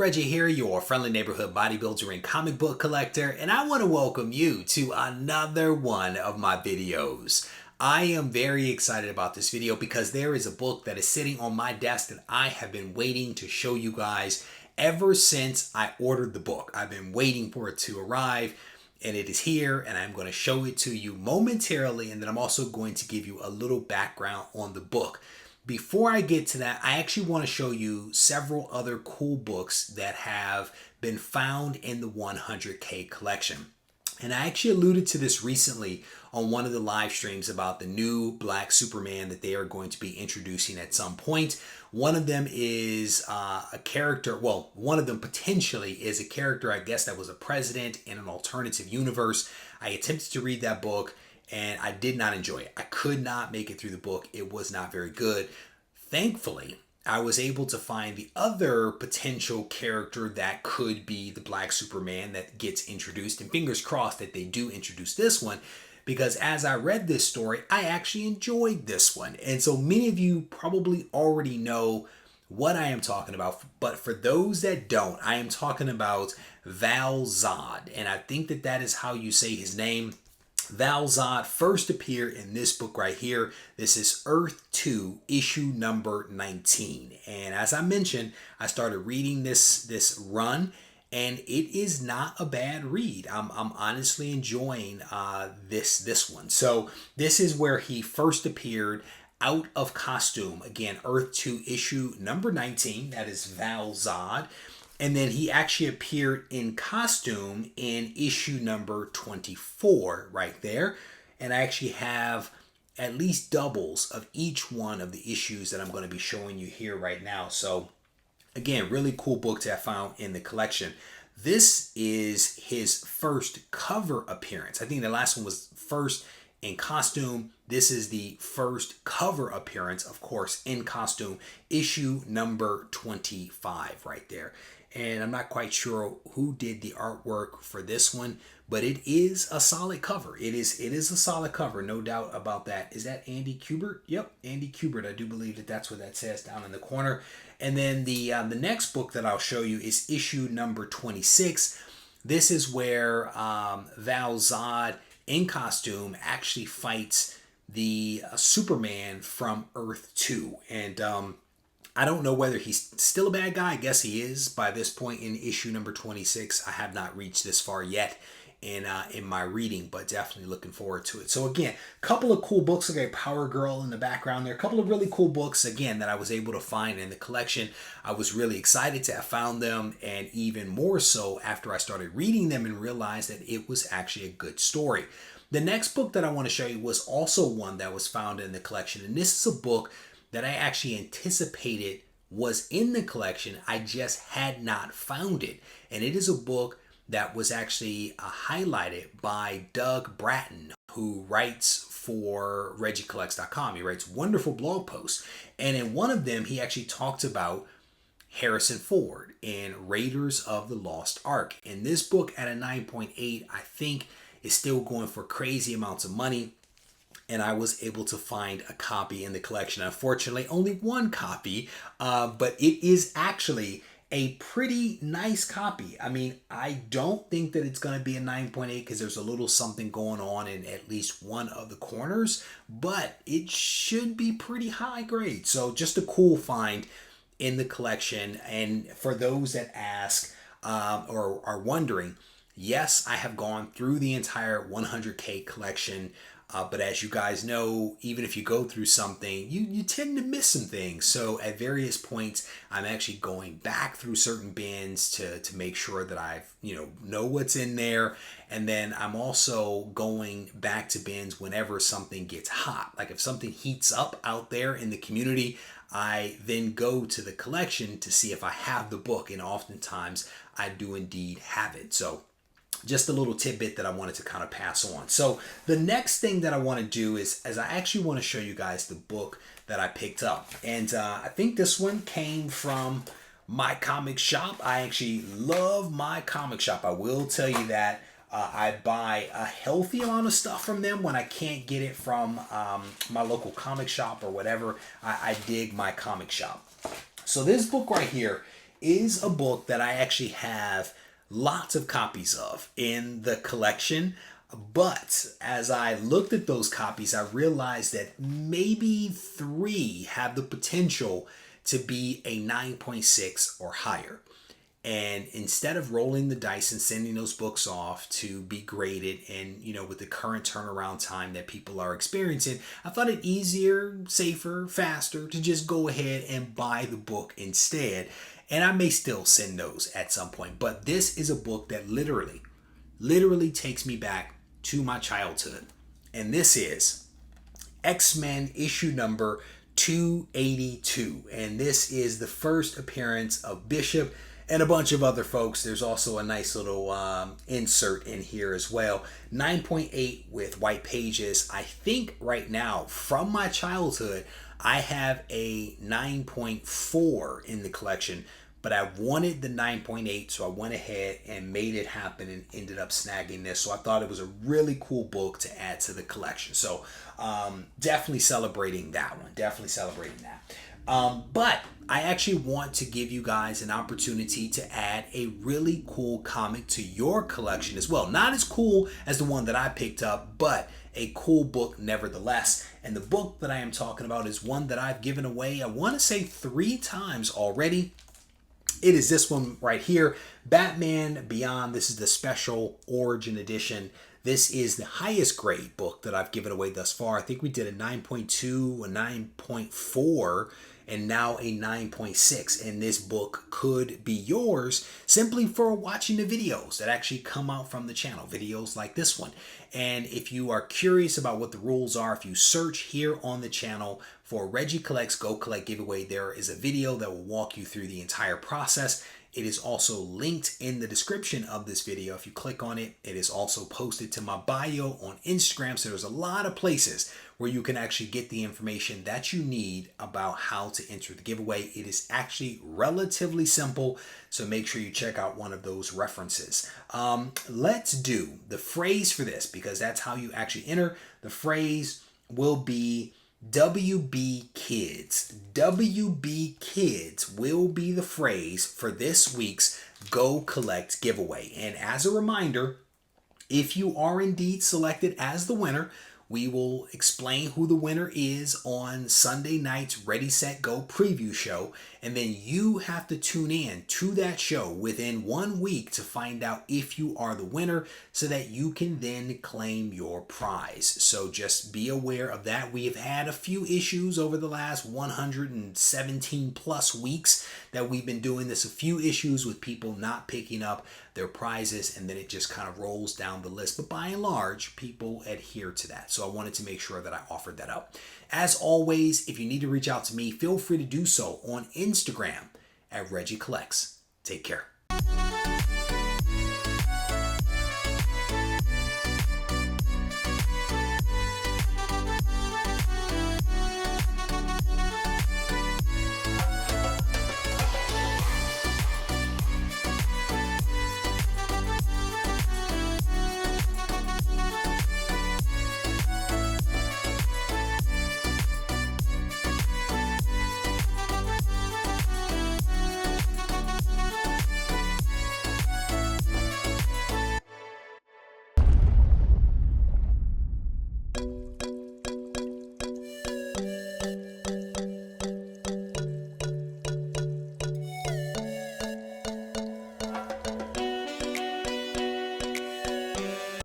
Reggie here, your friendly neighborhood bodybuilder and comic book collector, and I want to welcome you to another one of my videos. I am very excited about this video because there is a book that is sitting on my desk that I have been waiting to show you guys ever since I ordered the book. I've been waiting for it to arrive, and it is here, and I'm going to show it to you momentarily, and then I'm also going to give you a little background on the book. Before I get to that, I actually want to show you several other cool books that have been found in the 100K collection. And I actually alluded to this recently on one of the live streams about the new Black Superman that they are going to be introducing at some point. One of them is a character, well, one of them potentially is a character, I guess, that was a president in an alternative universe. I attempted to read that book, and I did not enjoy it. I could not make it through the book. It was not very good. Thankfully, I was able to find the other potential character that could be the Black Superman that gets introduced. And fingers crossed that they do introduce this one, because as I read this story, I actually enjoyed this one. And so many of you probably already know what I am talking about. But for those that don't, I am talking about Val-Zod. And I think that that is how you say his name. Val-Zod first appeared in this book right here. This is Earth 2, issue number 19. And as I mentioned, I started reading this run, and it is not a bad read. I'm honestly enjoying this one. So this is where he first appeared out of costume. Again, Earth 2, issue number 19. That is Val-Zod. And then he actually appeared in costume in issue number 24 right there. And I actually have at least doubles of each one of the issues that I'm going to be showing you here right now. So again, really cool book to have found in the collection. This is his first cover appearance. I think the last one was first in costume. This is the first cover appearance, of course, in costume, issue number 25 right there. And I'm not quite sure who did the artwork for this one, but it is a solid cover. It is a solid cover, no doubt about that. Is that Andy Kubert? Yep, Andy Kubert. I do believe that that's what that says down in the corner. And then the next book that I'll show you is issue number 26. This is where Val-Zod in costume actually fights the Superman from Earth 2. And I don't know whether he's still a bad guy. I guess he is by this point in issue number 26. I have not reached this far yet in my reading, but definitely looking forward to it. So again, a couple of cool books. Okay, Power Girl in the background there. A couple of really cool books, again, that I was able to find in the collection. I was really excited to have found them, and even more so after I started reading them and realized that it was actually a good story. The next book that I want to show you was also one that was found in the collection, and this is a book that I actually anticipated was in the collection. I just had not found it. And it is a book that was actually highlighted by Doug Bratton, who writes for RegieCollects.com. He writes wonderful blog posts. And in one of them, he actually talked about Harrison Ford in Raiders of the Lost Ark. And this book at a 9.8, I think, is still going for crazy amounts of money. And I was able to find a copy in the collection. Unfortunately, only one copy, but it is actually a pretty nice copy. I mean, I don't think that it's going to be a 9.8 because there's a little something going on in at least one of the corners, but it should be pretty high grade. So just a cool find in the collection. And for those that ask or are wondering, yes, I have gone through the entire 100K collection. But as you guys know, even if you go through something, you tend to miss some things. So at various points, I'm actually going back through certain bins to make sure that I know what's in there. And then I'm also going back to bins whenever something gets hot. Like if something heats up out there in the community, I then go to the collection to see if I have the book. And oftentimes I do indeed have it. So just a little tidbit that I wanted to kind of pass on. So the next thing that I want to do is I actually want to show you guys the book that I picked up. And I think this one came from my comic shop. I actually love my comic shop. I will tell you that. I buy a healthy amount of stuff from them when I can't get it from my local comic shop or whatever. I dig my comic shop. So this book right here is a book that I actually have lots of copies of in the collection. But as I looked at those copies, I realized that maybe 3 have the potential to be a 9.6 or higher. And instead of rolling the dice and sending those books off to be graded, and with the current turnaround time that people are experiencing, I thought it easier, safer, faster to just go ahead and buy the book instead. And I may still send those at some point, but this is a book that literally takes me back to my childhood. And this is X-Men issue number 282. And this is the first appearance of Bishop and a bunch of other folks. There's also a nice little insert in here as well. 9.8 with white pages. I think right now, from my childhood, I have a 9.4 in the collection, but I wanted the 9.8, so I went ahead and made it happen and ended up snagging this. So I thought it was a really cool book to add to the collection. So definitely celebrating that one. But I actually want to give you guys an opportunity to add a really cool comic to your collection as well. Not as cool as the one that I picked up, but a cool book nevertheless. And the book that I am talking about is one that I've given away, I want to say 3 times already. It is this one right here, Batman Beyond. This is the special origin edition. This is the highest grade book that I've given away thus far. I think we did a 9.2, a 9.4, and now a 9.6. And this book could be yours simply for watching the videos that actually come out from the channel, videos like this one. And if you are curious about what the rules are, if you search here on the channel for Regie Collects GoCollect giveaway, there is a video that will walk you through the entire process. It is also linked in the description of this video. If you click on it, it is also posted to my bio on Instagram. So there's a lot of places where you can actually get the information that you need about how to enter the giveaway. It is actually relatively simple, so make sure you check out one of those references. Let's do the phrase for this, because that's how you actually enter. The phrase will be WB Kids. WB Kids will be the phrase for this week's GoCollect giveaway. And as a reminder, if you are indeed selected as the winner, we will explain who the winner is on Sunday night's Ready, Set, Go preview show. And then you have to tune in to that show within 1 week to find out if you are the winner, so that you can then claim your prize. So just be aware of that. We have had a few issues over the last 117 plus weeks that we've been doing this. A few issues with people not picking up their prizes, and then it just kind of rolls down the list. But by and large, people adhere to that. So I wanted to make sure that I offered that up. As always, if you need to reach out to me, feel free to do so on Instagram at Regie Collects. Take care.